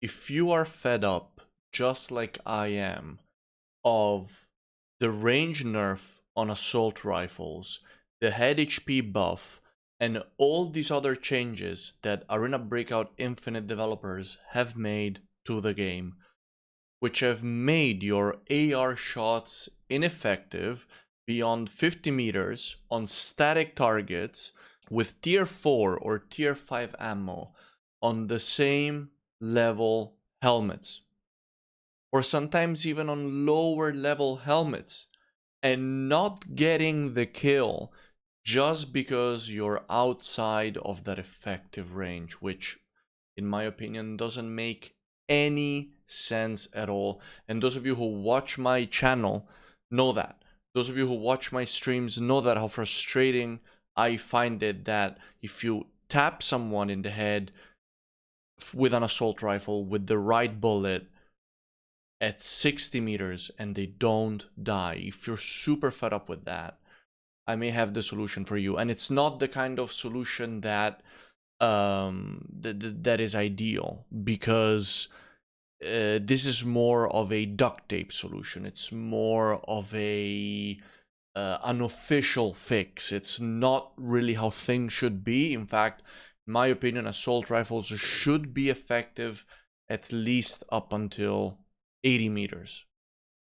if you are fed up, just like I am, of the range nerf on assault rifles, the head HP buff, and all these other changes that ArenaBreakoutInfinite developers have made to the game, which have made your AR shots ineffective beyond 50 meters on static targets with tier 4 or tier 5 ammo on the same level helmets, or sometimes even on lower level helmets, and not getting the kill just because you're outside of that effective range, which in my opinion doesn't make any sense at all. And those of you who watch my channel know that. Those of you who watch my streams know that how frustrating I find it that if you tap someone in the head with an assault rifle with the right bullet at 60 meters and they don't die, if you're super fed up with that, I may have the solution for you. And it's not the kind of solution that that is ideal, because this is more of a duct tape solution. It's more of a unofficial fix. It's not really how things should be. In fact, in my opinion, assault rifles should be effective at least up until 80 meters,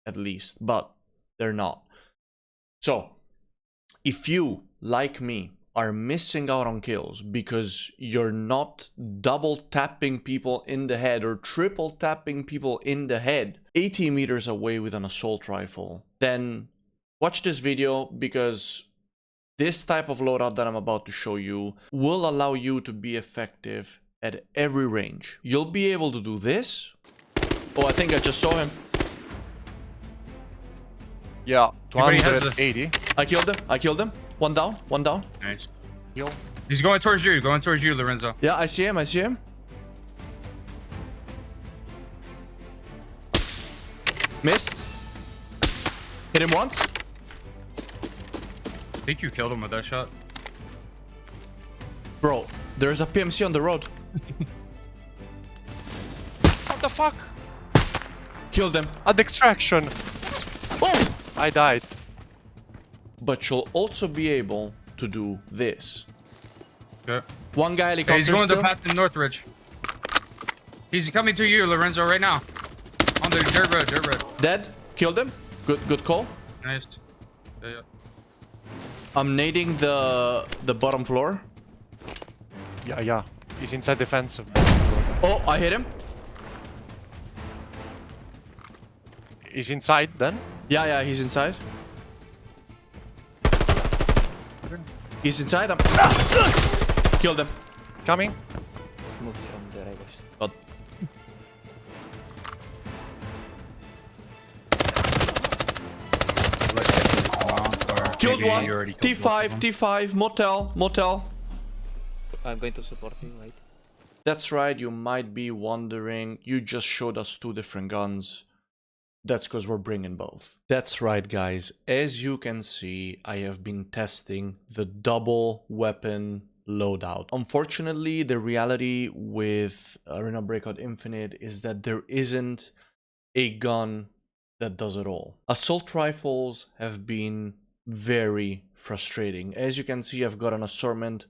at least, but they're not. So if you, like me, are missing out on kills because you're not double tapping people in the head or triple tapping people in the head 80 meters away with an assault rifle, then watch this video, because this type of loadout that I'm about to show you will allow you to be effective at every range. You'll be able to do this. Oh, I think I just saw him. Yeah, 280. I killed him. I killed him. One down. One down. Nice. Heal. He's going towards you. Going towards you, Lorenzo. Yeah, I see him. I see him. Missed. Hit him once. I think you killed him with that shot. Bro, there's a PMC on the road. What the fuck? Killed him. At extraction. Oh! I died. But you'll also be able to do this. Okay. One guy helicopter. He's going still. to path to Northridge. He's coming to you, Lorenzo, right now. On the dirt road, dirt road. Dead. Killed him. Good call. Nice. Yeah. I'm nading the bottom floor. Yeah. He's inside defensive. Oh, I hit him. He's inside then? Yeah, he's inside. He's inside. I'm... Killed him. Coming. Move from the right. God. Killed Maybe one. you already killed both of T5, them. T5, motel. I'm going to support you, right? That's right, you might be wondering, you just showed us two different guns. That's because we're bringing both. That's right, guys. As you can see, I have been testing the double weapon loadout. Unfortunately, the reality with ArenaBreakoutInfinite is that there isn't a gun that does it all. Assault rifles have been very frustrating. As you can see, I've got an assortment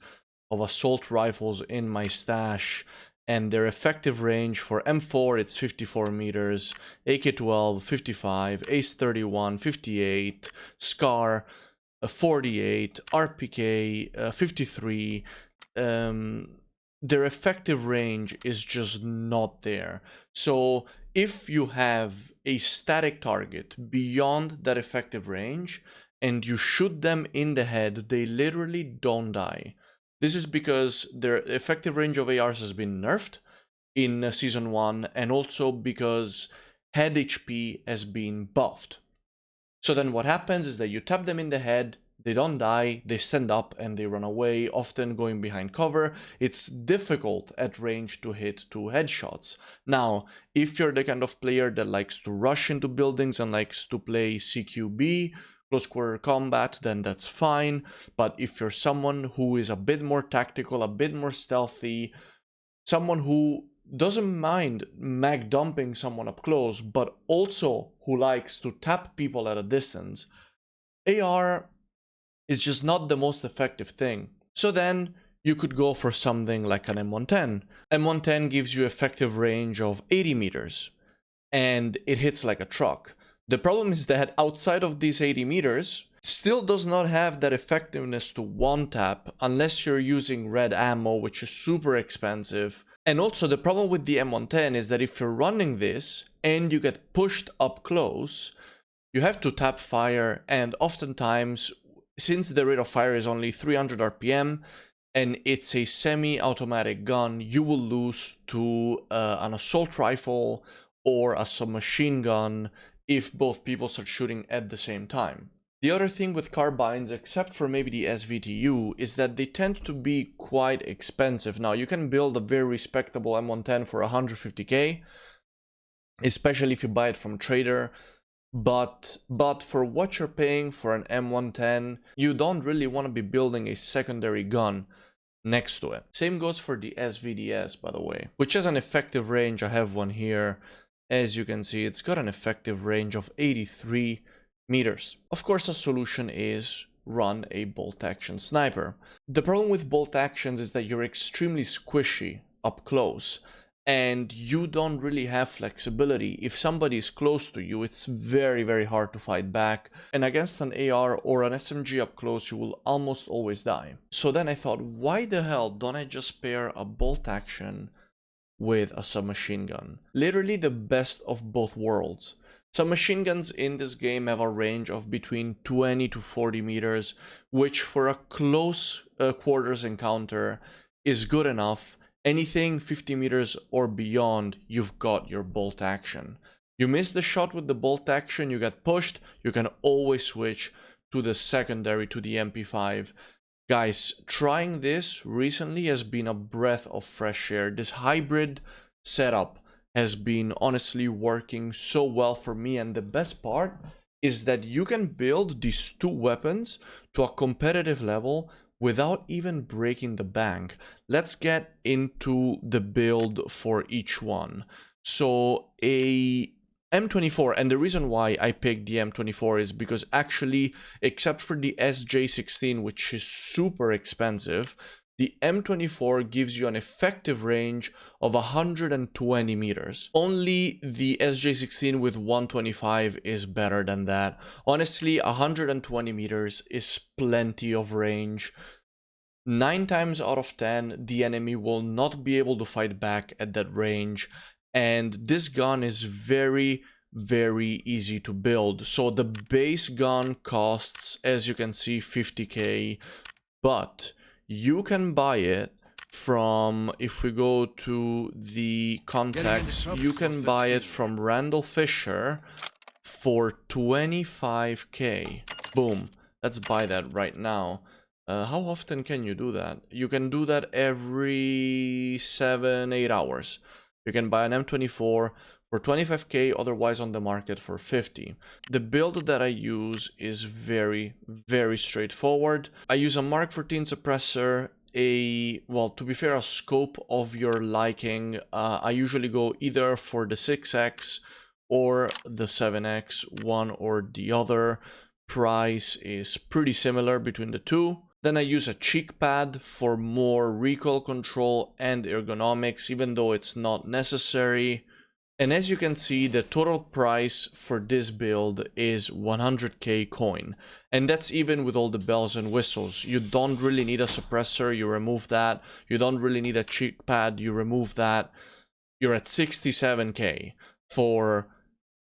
of assault rifles in my stash, and their effective range for M4 it's 54 meters, AK-12 55, ACE-31 58, SCAR 48, RPK 53. Their effective range is just not there. So if you have a static target beyond that effective range and you shoot them in the head, they literally don't die. This is because their effective range of ARs has been nerfed in Season 1, and also because head HP has been buffed. So then what happens is that you tap them in the head, they don't die, they stand up and they run away, often going behind cover. It's difficult at range to hit 2 headshots. Now, if you're the kind of player that likes to rush into buildings and likes to play CQB, close quarter combat, then that's fine. But if you're someone who is a bit more tactical, a bit more stealthy, someone who doesn't mind mag dumping someone up close, but also who likes to tap people at a distance, AR is just not the most effective thing. So then you could go for something like an M110. M110 gives you effective range of 80 meters, and it hits like a truck. The problem is that outside of these 80 meters, still does not have that effectiveness to one tap unless you're using red ammo, which is super expensive. And also the problem with the M110 is that if you're running this and you get pushed up close, you have to tap fire, and oftentimes, since the rate of fire is only 300 RPM and it's a semi-automatic gun, you will lose to an assault rifle or a submachine gun if both people start shooting at the same time. The other thing with carbines, except for maybe the SVTU, is that they tend to be quite expensive. Now, you can build a very respectable M110 for 150k, especially if you buy it from Trader, but for what you're paying for an M110, you don't really want to be building a secondary gun next to it. Same goes for the SVDS, by the way, which has an effective range. I have one here. As you can see, it's got an effective range of 83 meters. Of course, a solution is run a bolt action sniper. The problem with bolt actions is that you're extremely squishy up close and you don't really have flexibility. If somebody is close to you, it's very, very hard to fight back. And against an AR or an SMG up close, you will almost always die. So then I thought, why the hell don't I just pair a bolt action with a submachine gun? Literally the best of both worlds. Submachine guns in this game have a range of between 20 to 40 meters, which for a close quarters encounter is good enough. Anything 50 meters or beyond, you've got your bolt action. You miss the shot with the bolt action, you get pushed, you can always switch to the secondary, to the MP5. Guys, trying this recently has been a breath of fresh air. This hybrid setup has been honestly working so well for me, and the best part is that you can build these two weapons to a competitive level without even breaking the bank. Let's get into the build for each one. So a M24, and the reason why I picked the M24 is because actually, except for the SJ16, which is super expensive, the M24 gives you an effective range of 120 meters. Only the SJ16 with 125 is better than that. Honestly, 120 meters is plenty of range. 9 times out of 10, the enemy will not be able to fight back at that range. And this gun is very, very easy to build. So the base gun costs, as you can see, 50k, but you can buy it from, if we go to the contacts, you can buy it from Randall Fisher for 25k. Boom. Let's buy that right now. How often can you do that? You can do that every 7-8 hours. You can buy an M24 for 25k, otherwise on the market for 50. The build that I use is very, very straightforward. I use a Mark 14 suppressor, well, to be fair, a scope of your liking. I usually go either for the 6x or the 7x, one or the other. Price is pretty similar between the two. Then I use a cheek pad for more recoil control and ergonomics, even though it's not necessary. And as you can see, the total price for this build is 100k coin. And that's even with all the bells and whistles. You don't really need a suppressor, you remove that. You don't really need a cheek pad, you remove that. You're at 67k for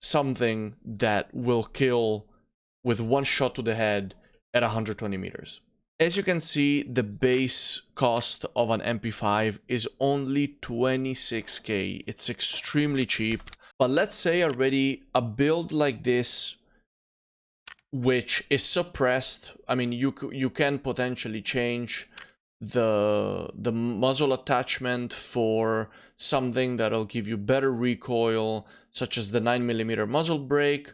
something that will kill with one shot to the head at 120 meters. As you can see, the base cost of an MP5 is only 26k. It's extremely cheap. But let's say already a build like this, which is suppressed, I mean, you can potentially change the muzzle attachment for something that'll give you better recoil, such as the 9mm muzzle brake.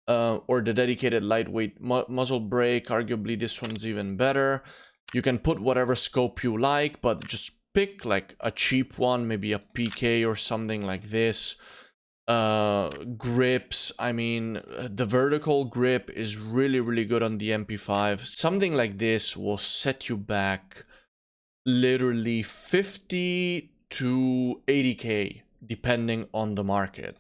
Or the dedicated lightweight muzzle brake. Arguably this one's even better. You can put whatever scope you like, but just pick like a cheap one, maybe a PK or something like this. Grips, I mean, the vertical grip is really good on the MP5. Something like this will set you back literally 50 to 80k depending on the market.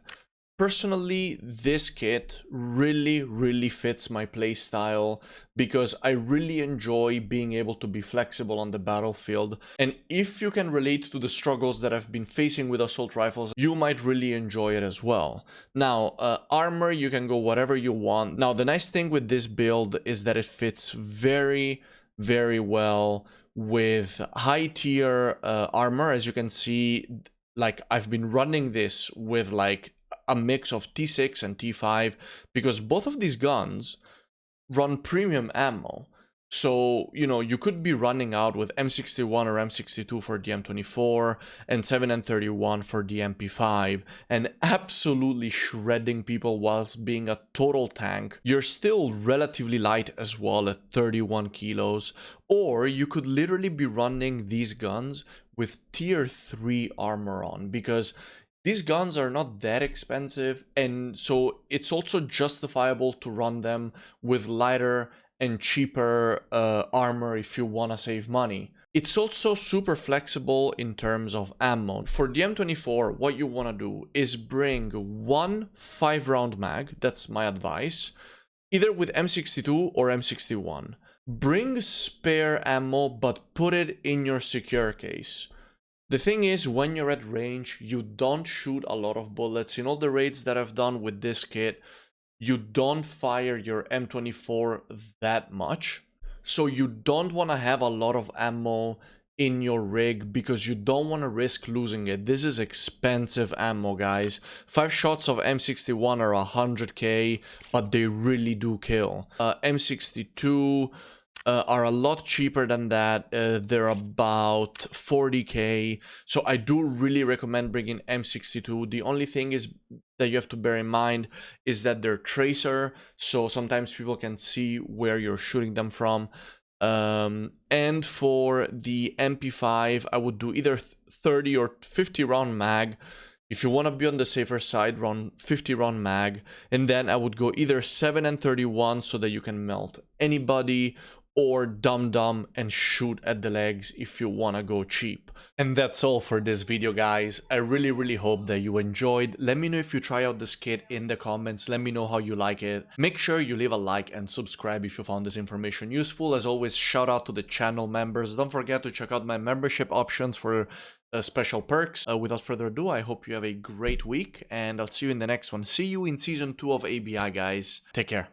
Personally, this kit really fits my playstyle because I really enjoy being able to be flexible on the battlefield. And if you can relate to the struggles that I've been facing with assault rifles, you might really enjoy it as well. Now, armor, you can go whatever you want. Now, the nice thing with this build is that it fits very well with high tier armor. As you can see, like I've been running this with like a mix of T6 and T5 because both of these guns run premium ammo. So, you know, you could be running out with M61 or M62 for the M24 and 7 and 31 for the MP5 and absolutely shredding people whilst being a total tank. You're still relatively light as well at 31 kilos, or you could literally be running these guns with tier 3 armor on because these guns are not that expensive, and so it's also justifiable to run them with lighter and cheaper armor if you want to save money. It's also super flexible in terms of ammo. For the M24, what you want to do is bring one 5-round mag, that's my advice, either with M62 or M61. Bring spare ammo, but put it in your secure case. The thing is, when you're at range, you don't shoot a lot of bullets. In all the raids that I've done with this kit, you don't fire your M24 that much. So you don't want to have a lot of ammo in your rig because you don't want to risk losing it. This is expensive ammo, guys. 5 shots of M61 are 100k, but they really do kill. M62... are a lot cheaper than that. They're about 40k, so I do really recommend bringing M62. The only thing is that you have to bear in mind is that they're tracer, so sometimes people can see where you're shooting them from. And for the MP5, I would do either 30 or 50 round mag. If you want to be on the safer side, run 50 round mag, and then I would go either 7 and 31 so that you can melt anybody, or dum-dum and shoot at the legs if you wanna go cheap. And that's all for this video, guys. I really hope that you enjoyed. Let me know if you try out this kit in the comments. Let me know how you like it. Make sure you leave a like and subscribe if you found this information useful. As always, shout out to the channel members. Don't forget to check out my membership options for special perks. Without further ado, I hope you have a great week, and I'll see you in the next one. See you in season 2 of ABI, guys. Take care.